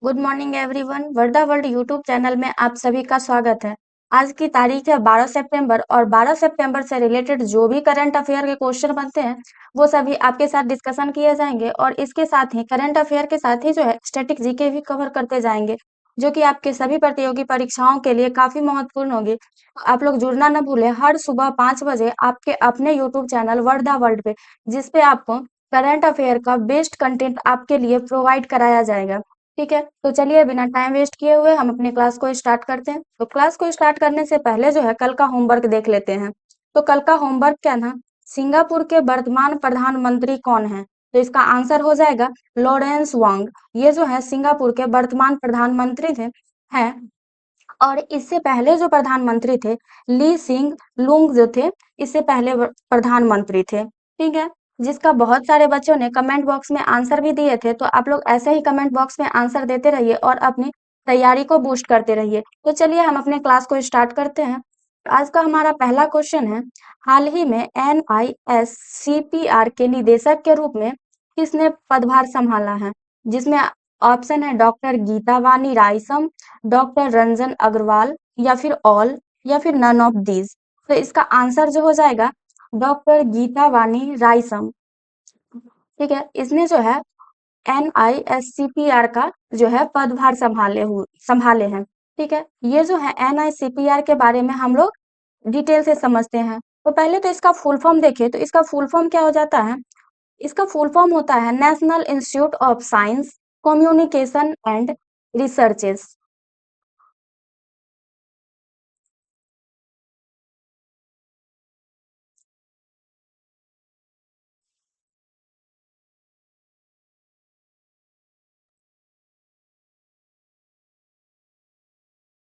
Good morning everyone. Wardha world YouTube channel में आप सभी का स्वागत है। आज की तारीख है 12 सितंबर और 12 सितंबर से रिलेटेड जो भी करंट अफेयर के क्वेश्चन बनते हैं वो सभी आपके साथ डिस्कशन किए जाएंगे और इसके साथ ही करंट अफेयर के साथ ही जो है स्टैटिक जीके भी कवर करते जाएंगे, जो कि आपके सभी प्रतियोगी परीक्षाओं के लिए काफी महत्वपूर्ण होगी। आप लोग जुड़ना न भूलें, हर सुबह 5 बजे आपके अपने यूट्यूब चैनल वर्धा वर्ल्ड पे, जिसपे आपको करंट अफेयर का बेस्ट कंटेंट आपके लिए प्रोवाइड कराया जाएगा। ठीक है, तो चलिए बिना टाइम वेस्ट किए हुए हम अपने क्लास को स्टार्ट करते हैं। तो क्लास को स्टार्ट करने से पहले जो है कल का होमवर्क देख लेते हैं। तो कल का होमवर्क क्या था? सिंगापुर के वर्तमान प्रधानमंत्री कौन है? तो इसका आंसर हो जाएगा लॉरेंस वांग। ये जो है सिंगापुर के वर्तमान प्रधानमंत्री थे हैं। और इससे पहले जो प्रधानमंत्री थे ली सिंग लुंग जो थे, इससे पहले प्रधानमंत्री थे। ठीक है, जिसका बहुत सारे बच्चों ने कमेंट बॉक्स में आंसर भी दिए थे, तो आप लोग ऐसे ही कमेंट बॉक्स में आंसर देते रहिए और अपनी तैयारी को बूस्ट करते रहिए। तो चलिए हम अपने क्लास को स्टार्ट करते हैं। आज का हमारा पहला क्वेश्चन है, हाल ही में NISCPR के निदेशक के रूप में किसने पदभार संभाला है? जिसमें ऑप्शन है डॉक्टर गीता वानी रायसम, डॉक्टर रंजन अग्रवाल, या फिर ऑल, या फिर नन ऑफ दीज। तो इसका आंसर जो हो जाएगा डॉक्टर गीता वानी रायसम। ठीक है, इसने जो है NISCPR का जो है पदभार संभाले हैं। ठीक है, ये जो है NICPR के बारे में हम लोग डिटेल से समझते हैं। तो पहले तो इसका फुल फॉर्म देखें, तो इसका फुल फॉर्म क्या हो जाता है? इसका फुल फॉर्म होता है national institute of science communication and researches.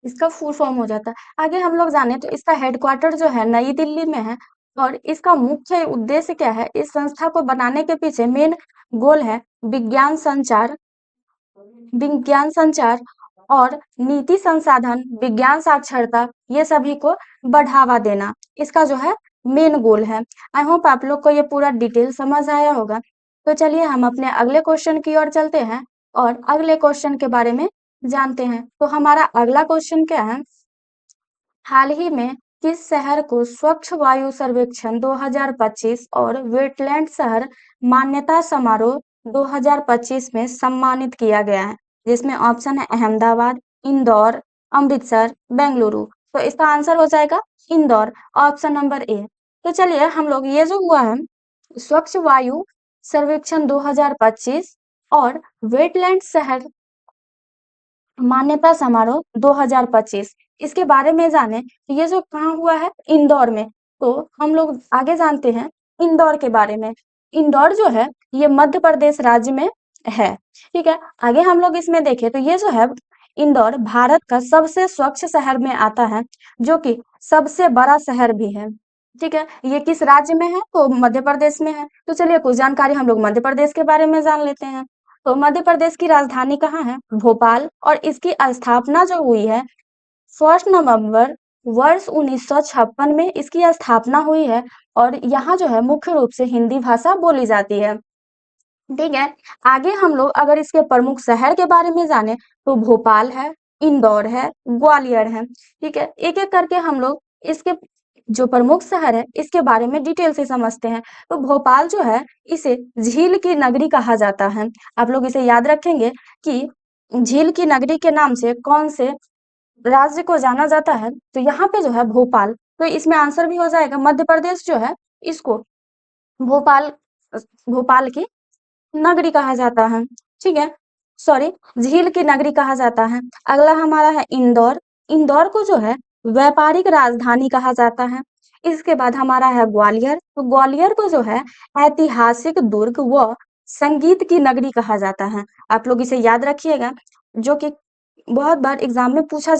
इसका फुल फॉर्म हो जाता है। आगे हम लोग जाने तो इसका हेडक्वार्टर जो है नई दिल्ली में है। और इसका मुख्य उद्देश्य क्या है? इस संस्था को बनाने के पीछे मेन गोल है विज्ञान संचार और नीति संसाधन, विज्ञान साक्षरता, ये सभी को बढ़ावा देना इसका जो है मेन गोल है। आई होप आप लोग को ये पूरा डिटेल समझ आया होगा। तो चलिए हम अपने अगले क्वेश्चन की ओर चलते हैं और अगले क्वेश्चन के बारे में जानते हैं। तो हमारा अगला क्वेश्चन क्या है? हाल ही में किस शहर को स्वच्छ वायु सर्वेक्षण 2025 और वेटलैंड शहर मान्यता समारोह 2025 में सम्मानित किया गया है? जिसमें ऑप्शन है अहमदाबाद, इंदौर, अमृतसर, बेंगलुरु। तो इसका आंसर हो जाएगा इंदौर, ऑप्शन नंबर ए। तो चलिए हम लोग ये जो हुआ है स्वच्छ वायु सर्वेक्षण 2025 और वेटलैंड शहर मान्यता समारोह 2025, इसके बारे में जाने तो ये जो कहाँ हुआ है? इंदौर में। तो हम लोग आगे जानते हैं इंदौर के बारे में। इंदौर जो है ये मध्य प्रदेश राज्य में है। ठीक है, आगे हम लोग इसमें देखें तो ये जो है इंदौर भारत का सबसे स्वच्छ शहर में आता है, जो कि सबसे बड़ा शहर भी है। ठीक है, ये किस राज्य में है? तो मध्य प्रदेश में है। तो चलिए कुछ जानकारी हम लोग मध्य प्रदेश के बारे में जान लेते हैं। तो मध्य प्रदेश की राजधानी कहाँ है? भोपाल। और इसकी स्थापना जो हुई है 1 नवंबर वर्ष 1956 में इसकी स्थापना हुई है। और यहाँ जो है मुख्य रूप से हिंदी भाषा बोली जाती है। ठीक है, आगे हम लोग अगर इसके प्रमुख शहर के बारे में जाने तो भोपाल है, इंदौर है, ग्वालियर है। ठीक है, एक एक करके हम लोग इसके जो प्रमुख शहर है इसके बारे में डिटेल से समझते हैं। तो भोपाल जो है इसे झील की नगरी कहा जाता है। आप लोग इसे याद रखेंगे कि झील की नगरी के नाम से कौन से राज्य को जाना जाता है? तो यहाँ पे जो है भोपाल, तो इसमें आंसर भी हो जाएगा मध्य प्रदेश जो है इसको भोपाल भोपाल की नगरी कहा जाता है। ठीक है, सॉरी, झील की नगरी कहा जाता है। अगला हमारा है इंदौर। इंदौर को जो है व्यापारिक राजधानी कहा जाता है। इसके बाद हमारा है ग्वालियर। तो ग्वालियर को जो है ऐतिहासिक दुर्ग व संगीत की नगरी कहा जाता है। आप लोग इसे याद रखिएगा, जो कि बहुत बार एग्जाम में पूछा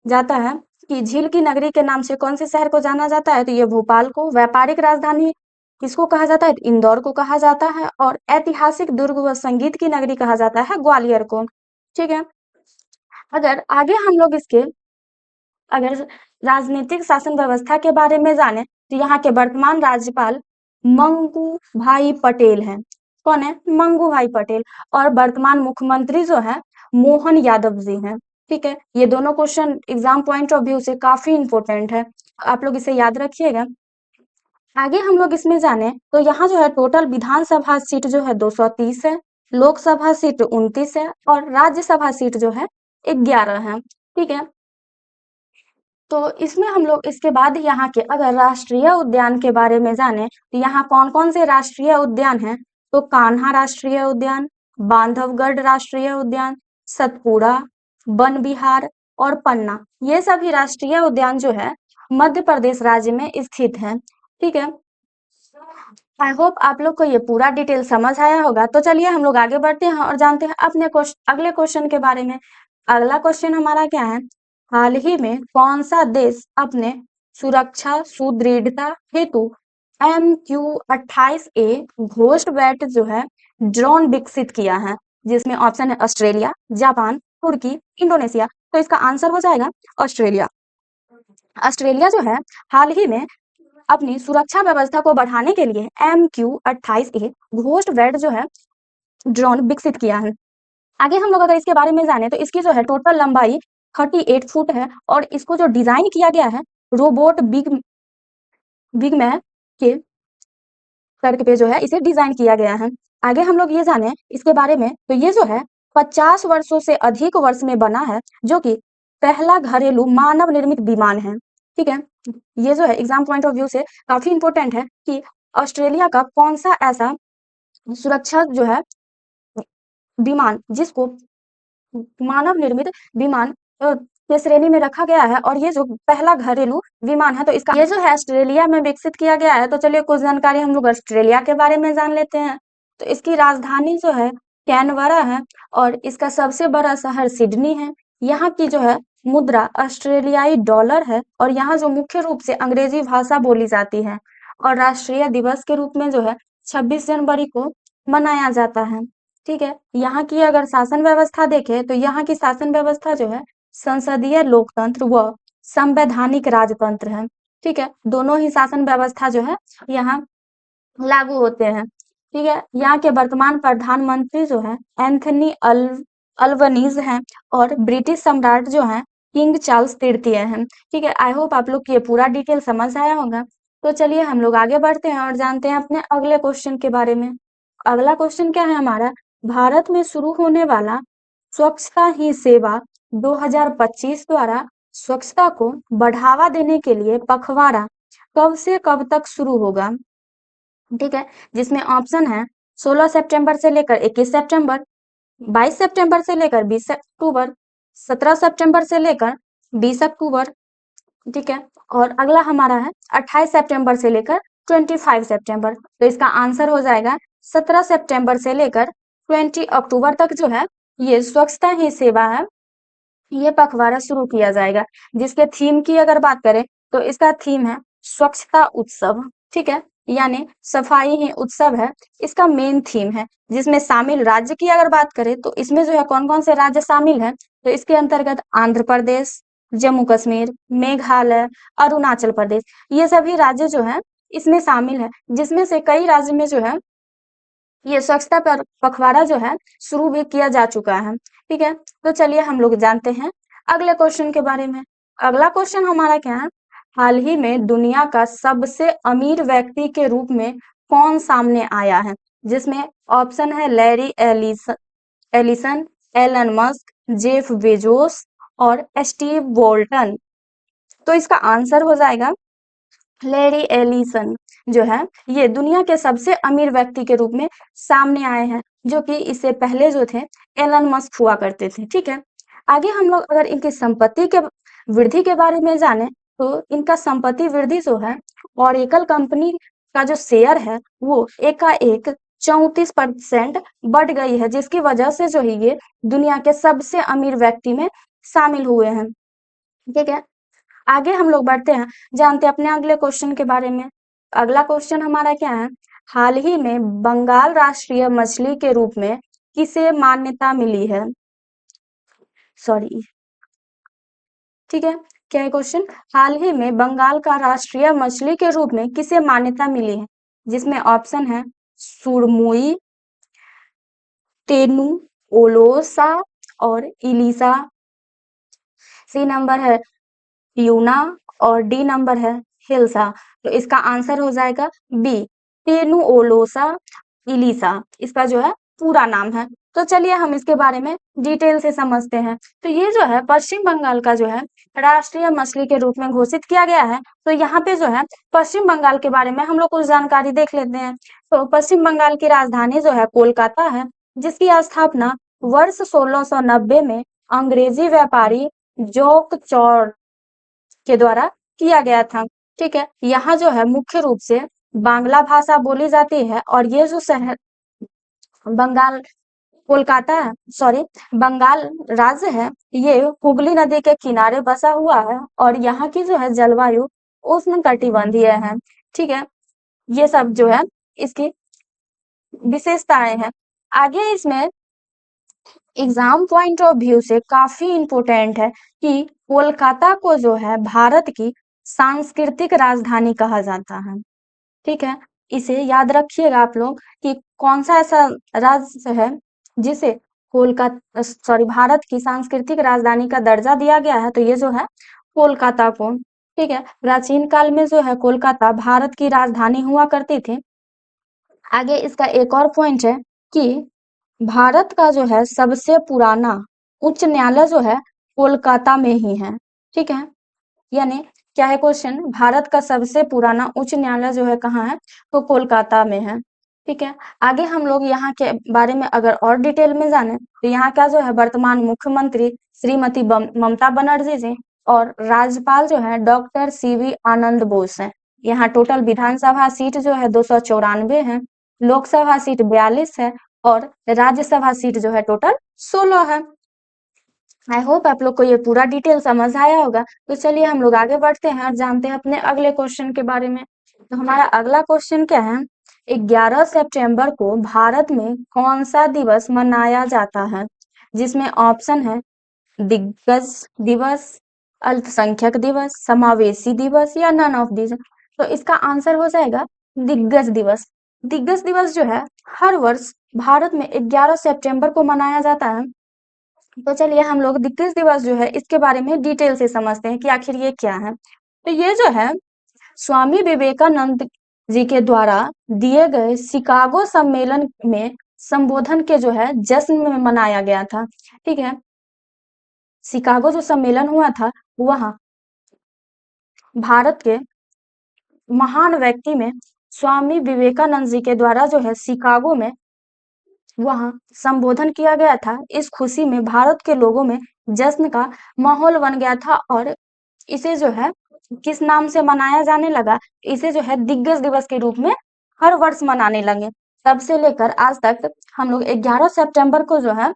जाता है कि झील की नगरी के नाम से कौन से शहर को जाना जाता है? तो ये भोपाल को। व्यापारिक राजधानी किसको कहा जाता है? इंदौर को कहा जाता है। और ऐतिहासिक दुर्ग व संगीत की नगरी कहा जाता है ग्वालियर को। ठीक है, अगर आगे हम लोग इसके अगर राजनीतिक शासन व्यवस्था के बारे में जाने तो यहाँ के वर्तमान राज्यपाल मंगू भाई पटेल हैं। कौन है? मंगू भाई पटेल। और वर्तमान मुख्यमंत्री जो है मोहन यादव जी हैं। ठीक है, ये दोनों question exam point of view से काफी इंपॉर्टेंट है, आप लोग इसे याद रखिएगा। आगे हम लोग इसमें जाने तो यहाँ जो है टोटल विधानसभा सीट जो है 230 है, लोकसभा सीट 29 है और राज्यसभा सीट जो है 11 है। ठीक है, तो इसमें हम लोग इसके बाद यहाँ के अगर राष्ट्रीय उद्यान के बारे में जाने तो यहाँ कौन कौन से राष्ट्रीय उद्यान हैं, तो कान्हा राष्ट्रीय उद्यान, बांधवगढ़ राष्ट्रीय उद्यान, सतपुड़ा, वन विहार और पन्ना, ये सभी राष्ट्रीय उद्यान जो है मध्य प्रदेश राज्य में स्थित है। ठीक है, आई होप आप लोग को ये पूरा डिटेल समझ आया होगा। तो चलिए हम लोग आगे बढ़ते हैं और जानते हैं अपने अगले क्वेश्चन के बारे में। अगला क्वेश्चन हमारा क्या है, हाल ही में कौन सा देश अपने सुरक्षा सुदृढ़ता हेतु MQ-28A घोस्ट बैट जो है ड्रोन विकसित किया है, जिसमें ऑप्शन है ऑस्ट्रेलिया, जापान, तुर्की, इंडोनेशिया। तो इसका आंसर हो जाएगा ऑस्ट्रेलिया। ऑस्ट्रेलिया जो है हाल ही में अपनी सुरक्षा व्यवस्था को बढ़ाने के लिए MQ-28A घोस्ट बैट जो है ड्रोन विकसित किया है। आगे हम लोग अगर इसके बारे में जाने तो इसकी जो है टोटल लंबाई 38 फुट है और इसको जो डिजाइन किया गया है रोबोट बिगमैन के तर्क पे जो है इसे डिजाइन किया गया है। आगे हम लोग ये जाने इसके बारे में तो ये जो है 50 वर्षों से अधिक वर्ष में बना है, जो कि पहला घरेलू मानव निर्मित विमान है। ठीक है, ये जो है एग्जाम पॉइंट ऑफ व्यू से काफी इंपॉर्टेंट है कि ऑस्ट्रेलिया का कौन सा ऐसा सुरक्षा जो है विमान जिसको मानव निर्मित विमान के श्रेणी में रखा गया है और ये जो पहला घरेलू विमान है तो इसका ये जो है ऑस्ट्रेलिया में विकसित किया गया है। तो चलिए कुछ जानकारी हम लोग ऑस्ट्रेलिया के बारे में जान लेते हैं। तो इसकी राजधानी जो है कैनबरा है और इसका सबसे बड़ा शहर सिडनी है। यहाँ की जो है मुद्रा ऑस्ट्रेलियाई डॉलर है और यहाँ जो मुख्य रूप से अंग्रेजी भाषा बोली जाती है और राष्ट्रीय दिवस के रूप में जो है 26 जनवरी को मनाया जाता है। ठीक है, यहाँ की अगर शासन व्यवस्था देखें तो यहाँ की शासन व्यवस्था जो है संसदीय लोकतंत्र व संवैधानिक राजतंत्र है। ठीक है, दोनों ही शासन व्यवस्था जो है यहाँ लागू होते हैं। ठीक है, यहाँ के वर्तमान प्रधानमंत्री जो है एंथनी अल्बनीज हैं और ब्रिटिश सम्राट जो है किंग चार्ल्स तृतीय हैं। ठीक है, आई होप आप लोग को ये पूरा डिटेल समझ आया होगा। तो चलिए हम लोग आगे बढ़ते हैं और जानते हैं अपने अगले क्वेश्चन के बारे में। अगला क्वेश्चन क्या है हमारा, भारत में शुरू होने वाला स्वच्छता ही सेवा 2025 द्वारा स्वच्छता को बढ़ावा देने के लिए पखवाड़ा कब से कब तक शुरू होगा। ठीक है, जिसमें ऑप्शन है 16 सितंबर से लेकर 21 सितंबर, 22 सितंबर से लेकर 20 अक्टूबर, 17 सितंबर से लेकर 20 अक्टूबर। ठीक है, और अगला हमारा है 28 सितंबर से लेकर 25 सितंबर। तो इसका आंसर हो जाएगा 17 सितंबर से लेकर 20 अक्टूबर तक जो है ये स्वच्छता ही सेवा है, ये पखवाड़ा शुरू किया जाएगा। जिसके थीम की अगर बात करें तो इसका थीम है स्वच्छता उत्सव। ठीक है, यानी सफाई ही उत्सव है इसका मेन थीम है। जिसमें शामिल राज्य की अगर बात करें तो इसमें जो है कौन कौन से राज्य शामिल हैं, तो इसके अंतर्गत आंध्र प्रदेश, जम्मू कश्मीर, मेघालय, अरुणाचल प्रदेश, ये सभी राज्य जो है इसमें शामिल है। जिसमें से कई राज्य में जो है ये स्वच्छता पर पखवाड़ा जो है शुरू भी किया जा चुका है। ठीक है, तो चलिए हम लोग जानते हैं अगले क्वेश्चन के बारे में। अगला क्वेश्चन हमारा क्या है, हाल ही में दुनिया का सबसे अमीर व्यक्ति के रूप में कौन सामने आया है, जिसमें ऑप्शन है Larry Ellison, Elon Musk, Jeff Bezos और स्टीव बोल्टन। तो इसका आंसर हो जाएगा लैरी एलिसन जो है ये दुनिया के सबसे अमीर व्यक्ति के रूप में सामने आए हैं, जो कि इससे पहले जो थे एलन मस्क हुआ करते थे। ठीक है, आगे हम लोग अगर इनकी संपत्ति के वृद्धि के बारे में जाने तो इनका संपत्ति वृद्धि जो है ऑरेकल कंपनी का जो शेयर है वो एकाएक 34% बढ़ गई है, जिसकी वजह से जो है ये दुनिया के सबसे अमीर व्यक्ति में शामिल हुए हैं। ठीक है, आगे हम लोग बढ़ते हैं, जानते हैं अपने अगले क्वेश्चन के बारे में। अगला क्वेश्चन हमारा क्या है, हाल ही में बंगाल राष्ट्रीय मछली के रूप में किसे मान्यता मिली है। सॉरी, ठीक है, क्या है क्वेश्चन, हाल ही में बंगाल का राष्ट्रीय मछली के रूप में किसे मान्यता मिली है, जिसमें ऑप्शन है सुरमुई, टेनु, ओलोसा और इलीसा, सी नंबर है यूना और डी नंबर है हिल्सा। तो इसका आंसर हो जाएगा बी, टेनुओलोसा इलीसा इसका जो है पूरा नाम है। तो चलिए हम इसके बारे में डिटेल से समझते हैं। तो ये जो है पश्चिम बंगाल का जो है राष्ट्रीय मछली के रूप में घोषित किया गया है। तो यहाँ पे जो है पश्चिम बंगाल के बारे में हम लोग कुछ जानकारी देख लेते हैं। तो पश्चिम बंगाल की राजधानी जो है कोलकाता है, जिसकी स्थापना वर्ष 1690 में अंग्रेजी व्यापारी जोक चौर के द्वारा किया गया था। ठीक है, यहाँ जो है मुख्य रूप से बांग्ला भाषा बोली जाती है और ये जो शहर बंगाल कोलकाता है, सॉरी बंगाल राज्य है, ये हुगली नदी के किनारे बसा हुआ है और यहाँ की जो है जलवायु उष्णकटिबंधीय है। ठीक है, ये सब जो है इसकी विशेषताएं हैं। आगे इसमें एग्जाम पॉइंट ऑफ व्यू से काफी इंपोर्टेंट है कि कोलकाता को जो है भारत की सांस्कृतिक राजधानी कहा जाता है। ठीक है, इसे याद रखिएगा आप लोग कि कौन सा ऐसा राज्य है जिसे कोलकाता सॉरी भारत की सांस्कृतिक राजधानी का दर्जा दिया गया है। तो ये जो है कोलकाता को। ठीक है, प्राचीन काल में जो है कोलकाता भारत की राजधानी हुआ करती थी। आगे इसका एक और पॉइंट है कि भारत का जो है सबसे पुराना उच्च न्यायालय जो है कोलकाता में ही है। ठीक है, यानी क्या है क्वेश्चन, भारत का सबसे पुराना उच्च न्यायालय जो है कहाँ है, तो कोलकाता में है। ठीक है, आगे हम लोग यहाँ के बारे में अगर और डिटेल में जाने तो यहाँ का जो है वर्तमान मुख्यमंत्री श्रीमती ममता बनर्जी जी और राज्यपाल जो है डॉक्टर सीवी आनंद बोस है। यहाँ टोटल विधानसभा सीट जो है 294 है, लोकसभा सीट 42 है और राज्यसभा सीट जो है टोटल 16 है। आई होप आप लोग को ये पूरा डिटेल समझ आया होगा। तो चलिए हम लोग आगे बढ़ते हैं और जानते हैं अपने अगले क्वेश्चन के बारे में। तो हमारा अगला क्वेश्चन क्या है, 11 सितंबर को भारत में कौन सा दिवस मनाया जाता है, जिसमें ऑप्शन है दिग्गज दिवस, अल्पसंख्यक दिवस, समावेशी दिवस या नन ऑफ दिस। तो इसका आंसर हो जाएगा दिग्गज दिवस। दिग्गज दिवस जो है हर वर्ष भारत में 11 सितंबर को मनाया जाता है। तो चलिए हम लोग दिग्गज दिवस जो है इसके बारे में डिटेल से समझते हैं कि आखिर ये क्या है। तो ये जो है स्वामी विवेकानंद जी के द्वारा दिए गए शिकागो सम्मेलन में संबोधन के जो है जश्न में मनाया गया था। ठीक है, शिकागो जो सम्मेलन हुआ था वहां भारत के महान व्यक्ति में स्वामी विवेकानंद जी के द्वारा जो है शिकागो में वहां संबोधन किया गया था। इस खुशी में भारत के लोगों में जश्न का माहौल बन गया था और इसे जो है किस नाम से मनाया जाने लगा, इसे जो है दिग्गज दिवस के रूप में हर वर्ष मनाने लगे। तब से लेकर आज तक हम लोग 11 सितंबर को जो है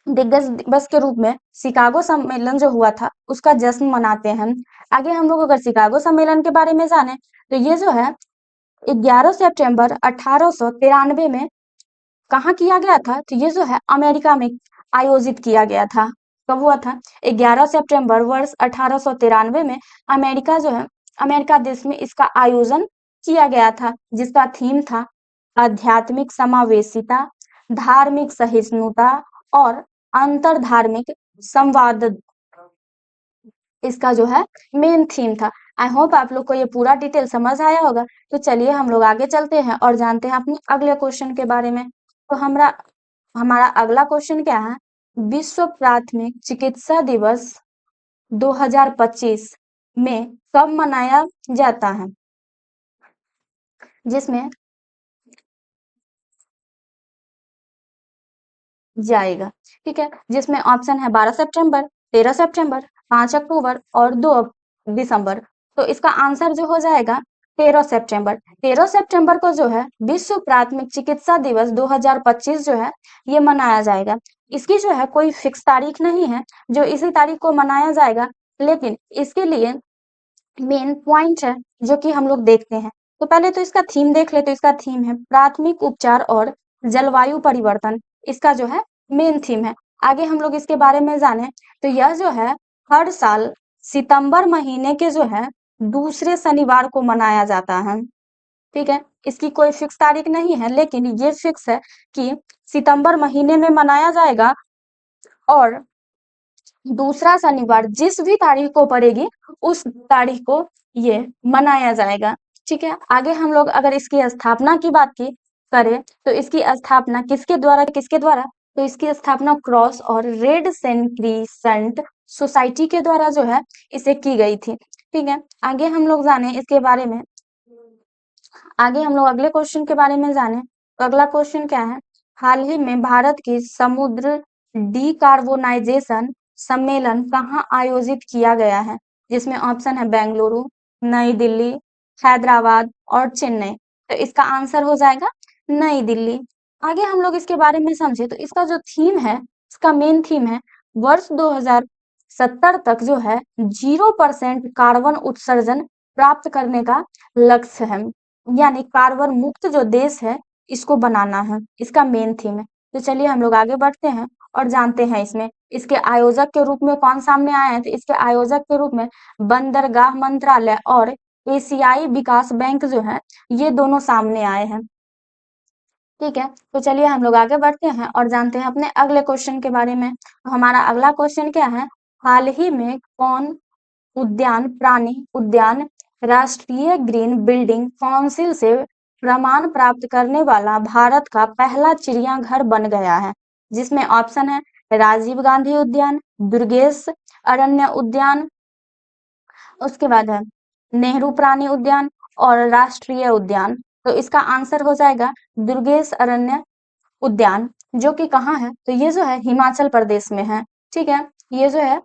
दिग्गज दिवस के रूप में शिकागो सम्मेलन जो हुआ था उसका जश्न मनाते हैं। आगे हम लोग अगर शिकागो सम्मेलन के बारे में जाने तो ये जो है 11 सितंबर 1893 में कहाँ किया गया था, तो ये जो है अमेरिका में आयोजित किया गया था। कब हुआ था, 11 सितंबर वर्ष 1893 में अमेरिका जो है अमेरिका देश में इसका आयोजन किया गया था, जिसका थीम था आध्यात्मिक समावेशिता, धार्मिक सहिष्णुता और अंतर धार्मिक संवाद। इसका जो है मेन थीम था। आई होप आप लोग को ये पूरा डिटेल समझ आया होगा। तो चलिए हम लोग आगे चलते हैं और जानते हैं अपने अगले क्वेश्चन के बारे में। तो हमारा अगला क्वेश्चन क्या है, विश्व प्राथमिक चिकित्सा दिवस 2025 में कब मनाया जाता है, जिसमें जाएगा। ठीक है, जिसमें ऑप्शन है 12 सितंबर, 13 सितंबर, 5 अक्टूबर और 2 दिसंबर। तो इसका आंसर जो हो जाएगा 13 सितंबर। 13 सितंबर को जो है विश्व प्राथमिक चिकित्सा दिवस 2025 जो है ये मनाया जाएगा। इसकी जो है कोई फिक्स तारीख नहीं है जो इसी तारीख को मनाया जाएगा, लेकिन इसके लिए मेन पॉइंट है जो कि हम लोग देखते हैं। तो पहले तो इसका थीम देख ले। तो इसका थीम है प्राथमिक उपचार और जलवायु परिवर्तन, इसका जो है मेन थीम है। आगे हम लोग इसके बारे में जाने तो यह जो है हर साल सितंबर महीने के जो है दूसरे शनिवार को मनाया जाता है। ठीक है, इसकी कोई फिक्स तारीख नहीं है, लेकिन ये फिक्स है कि सितंबर महीने में मनाया जाएगा और दूसरा शनिवार जिस भी तारीख को पड़ेगी उस तारीख को ये मनाया जाएगा। ठीक है, आगे हम लोग अगर इसकी स्थापना की बात की करें तो इसकी स्थापना किसके द्वारा तो इसकी स्थापना क्रॉस और रेड क्रिसेंट सोसाइटी के द्वारा जो है इसे की गई थी। ठीक है, आगे हम लोग जाने इसके बारे में, आगे हम लोग अगले क्वेश्चन के बारे में जाने तो अगला क्वेश्चन क्या है, हाल ही में भारत की समुद्र डिकार्बोनाइजेशन सम्मेलन कहाँ आयोजित किया गया है, जिसमें ऑप्शन है बेंगलुरु, नई दिल्ली, हैदराबाद और चेन्नई। तो इसका आंसर हो जाएगा नई दिल्ली। आगे हम लोग इसके बारे में समझे तो इसका जो थीम है, इसका मेन थीम है वर्ष 2070 तक जो है 0% कार्बन उत्सर्जन प्राप्त करने का लक्ष्य है, यानी कार्बन मुक्त जो देश है इसको बनाना है, इसका मेन थीम है। तो चलिए हम लोग आगे बढ़ते हैं और जानते हैं इसमें इसके आयोजक के रूप में कौन सामने आए हैं। तो इसके आयोजक के रूप में बंदरगाह मंत्रालय और एशियाई विकास बैंक जो है ये दोनों सामने आए हैं। ठीक है, तो चलिए हम लोग आगे बढ़ते हैं और जानते हैं अपने अगले क्वेश्चन के बारे में। तो हमारा अगला क्वेश्चन क्या है, हाल ही में कौन प्राणी उद्यान राष्ट्रीय ग्रीन बिल्डिंग काउंसिल से प्रमाण प्राप्त करने वाला भारत का पहला चिड़ियाघर बन गया है, जिसमें ऑप्शन है राजीव गांधी उद्यान, दुर्गेश अरण्य उद्यान, उसके बाद है नेहरू प्राणी उद्यान और राष्ट्रीय उद्यान। तो इसका आंसर हो जाएगा दुर्गेश अरण्य उद्यान, जो कि कहाँ है तो ये जो है हिमाचल प्रदेश में है। ठीक है, ये जो है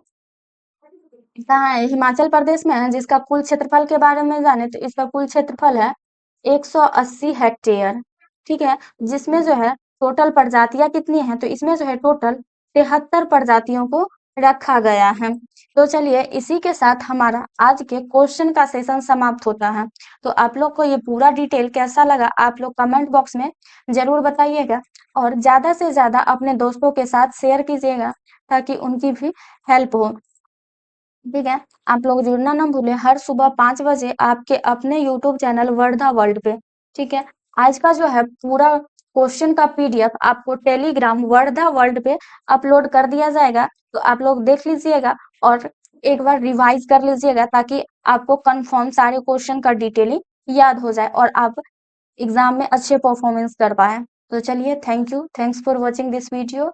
कहाँ है, हिमाचल प्रदेश में है। जिसका कुल क्षेत्रफल के बारे में जाने तो इसका कुल क्षेत्रफल है 180 हेक्टेयर। ठीक है, जिसमें जो है टोटल प्रजातियां कितनी है तो इसमें जो है टोटल 73 प्रजातियों को रखा गया है। तो चलिए इसी के साथ हमारा आज के क्वेश्चन का सेशन समाप्त होता है। तो आप लोग को ये पूरा डिटेल कैसा लगा आप लोग कमेंट बॉक्स में जरूर बताइएगा और ज्यादा से ज्यादा अपने दोस्तों के साथ शेयर कीजिएगा ताकि उनकी भी हेल्प हो। ठीक है, आप लोग जुड़ना ना भूलें हर सुबह 5 बजे आपके अपने यूट्यूब चैनल वर्धा वर्ल्ड पे। ठीक है, आज का जो है पूरा क्वेश्चन का पीडीएफ आपको टेलीग्राम वर्धा वर्ल्ड पे अपलोड कर दिया जाएगा। तो आप लोग देख लीजिएगा और एक बार रिवाइज कर लीजिएगा ताकि आपको कंफर्म सारे क्वेश्चन का डिटेलिंग याद हो जाए और आप एग्जाम में अच्छे परफॉर्मेंस कर पाए। तो चलिए thank you, thanks for watching this video.